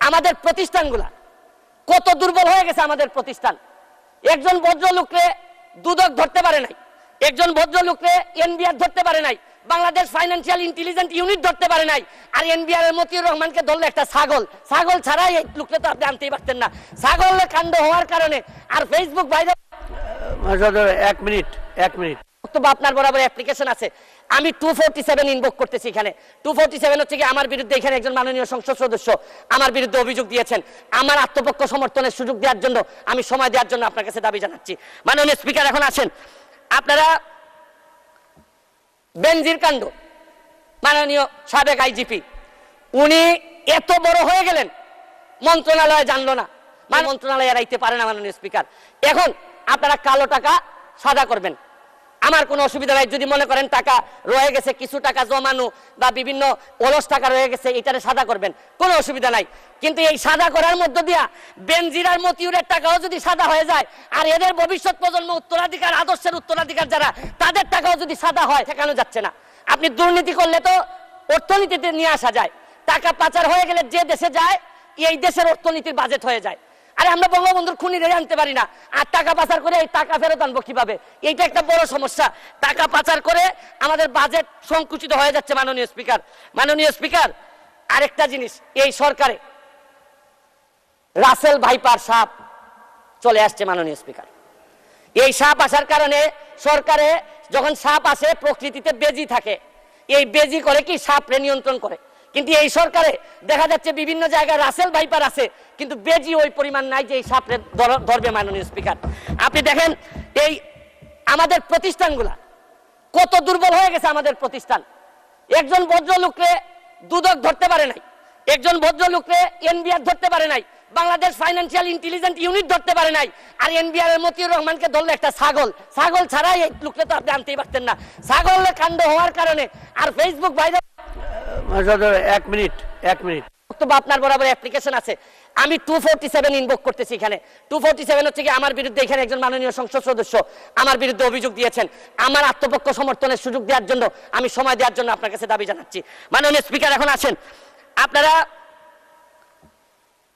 আমাদের প্রতিষ্ঠানগুলা কত দুর্বল হয়ে গেছে। আমাদের প্রতিষ্ঠান একজন ভদ্রলোককে দুদক ধরতে পারে নাই, একজন ভদ্রলোককে এনবিআর ধরতে পারে নাই, বাংলাদেশ ফাইন্যান্সিয়াল ইন্টেলিজেন্স ইউনিট ধরতে পারে নাই। আর এনবিআর এর মতিউর রহমানকে ধরলে একটা ছাগল ছাড়াই এই লোককে তো আপনি আনতেই পারতেন না। ছাগলের কাণ্ড হওয়ার কারণে আর ফেসবুক ভাইরাল। 1 মিনিট বক্তব্য আপনার বরাবর অ্যাপ্লিকেশন আছে। আমি 247 ইনভোক করতেছি। এখানে 247 হচ্ছে কি আমার বিরুদ্ধে এখানে একজন মাননীয় সংসদ সদস্য আমার বিরুদ্ধে অভিযোগ দিয়েছেন। আমার আত্মপক্ষ সমর্থনের সুযোগ দেওয়ার জন্য, আমি সময় দেওয়ার জন্য আপনার কাছে দাবি জানাচ্ছি। মাননীয় স্পিকার এখন আছেন আপনারা। বেনজির কাণ্ড, মাননীয় সাবেক আইজিপি উনি এত বড় হয়ে গেলেন, মন্ত্রণালয় জানলো না, মন্ত্রণালয় এড়াইতে পারে না। মাননীয় স্পিকার, এখন আপনারা কালো টাকা সাদা করবেন, আমার কোনো অসুবিধা নাই। যদি মনে করেন টাকা রয়ে গেছে, কিছু টাকা জমানো বা বিভিন্ন অলস টাকা রয়ে গেছে, এটারে সাদা করবেন, কোনো অসুবিধা নাই। কিন্তু এই সাদা করার মধ্য দিয়া বেনজির আর মতিউরের টাকাও যদি সাদা হয়ে যায়, আর এদের ভবিষ্যৎ প্রজন্ম উত্তরাধিকার, আদর্শের উত্তরাধিকার যারা, তাদের টাকাও যদি সাদা হয়, ঠেকানো যাচ্ছে না। আপনি দুর্নীতি করলে তো অর্থনীতিতে নিয়ে আসা যায়, টাকা পাচার হয়ে গেলে যে দেশে যায়, এই দেশের অর্থনীতির বাজেট হয়ে যায়। আরে আমরা বঙ্গবন্ধুর খুনিরে আনতে পারি না, আর টাকা পাচার করে এই টাকা ফেরত আনবো কিভাবে? এইটা একটা বড় সমস্যা। টাকা পাচার করে আমাদের বাজেট সংকুচিত হয়ে যাচ্ছে। মাননীয় স্পিকার, আরেকটা জিনিস, এই সরকারে রাসেল ভাইপার সাপ চলে আসছে। মাননীয় স্পিকার, এই সাপ আসার কারণে সরকারে যখন সাপ আসে, প্রকৃতিতে বেজি থাকে, এই বেজি করে কি সাপরে নিয়ন্ত্রণ করে। কিন্তু এই সরকারে দেখা যাচ্ছে বিভিন্ন জায়গায় রাসেল ভাইপার আছে, কিন্তু বেজি ওই পরিমাণ নাই যে এই সাপরে ধরবে। মাননীয় স্পিকার, আপনি দেখেন এই আমাদের প্রতিষ্ঠানগুলা কত দুর্বল হয়ে গেছে। আমাদের প্রতিষ্ঠান একজন ভদ্রলোককে দুদক ধরতে পারে নাই, একজন ভদ্রলোককে এনবিআর ধরতে পারে নাই, বাংলাদেশ ফাইন্যান্সিয়াল ইন্টেলিজেন্স ইউনিট ধরতে পারে নাই। আর এনবিআর এর মতিউর রহমানকে ধরলে একটা ছাগল ছাড়াই এই লোককে তো আপনি আনতেই পারতেন না। ছাগলের কাণ্ড হওয়ার কারণে আর ফেসবুক ভাইরাল। 1 মিনিট বক্তব্য আপনার বরাবর অ্যাপ্লিকেশন আছে। আমি 247 ইনভোক করতেছি। এখানে 247 হচ্ছে কি আমার বিরুদ্ধে এখানে একজন মাননীয় সংসদ সদস্য আমার বিরুদ্ধে অভিযোগ দিয়েছেন। আমার আত্মপক্ষ সমর্থনের সুযোগ দেওয়ার জন্য, আমি সময় দেওয়ার জন্য আপনার কাছে দাবি জানাচ্ছি। মাননীয় স্পিকার এখন আছেন আপনারা।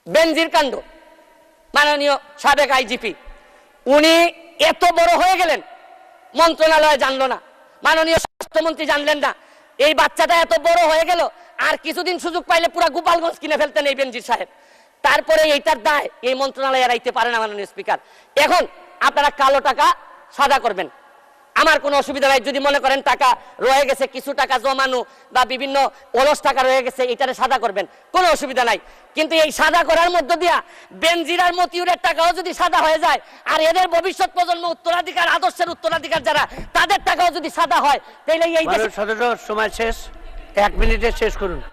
বেনজির কাণ্ড, মাননীয় সাবেক আইজিপি উনি এত বড় হয়ে গেলেন, মন্ত্রণালয় জানলো না, মাননীয় স্বাস্থ্যমন্ত্রী জানলেন না। এই বাচ্চাটা এত বড় হয়ে গেল, আর কিছুদিন সুযোগ পাইলে পুরা গোপালগঞ্জ কিনে ফেলতেন এই বেনজির সাহেব। তারপরে এইটার দায় এই মন্ত্রণালয় এড়াইতে পারে না। মাননীয় স্পিকার, এখন আপনারা কালো টাকা সাদা করবেন, আমার কোনো অসুবিধা নাই। যদি মনে করেন টাকা রয়ে গেছে, কিছু টাকা জমানো বা বিভিন্ন অলস টাকা রয়ে গেছে, এটারে সাদা করবেন, কোনো অসুবিধা নাই। কিন্তু এই সাদা করার মধ্য দিয়া বেনজির আর মতিউরের টাকাও যদি সাদা হয়ে যায়, আর এদের ভবিষ্যৎ প্রজন্ম উত্তরাধিকার, আদর্শের উত্তরাধিকার যারা, তাদের টাকাও যদি সাদা হয়, তাহলে এই সময় শেষ। 1 মিনিটে শেষ করুন।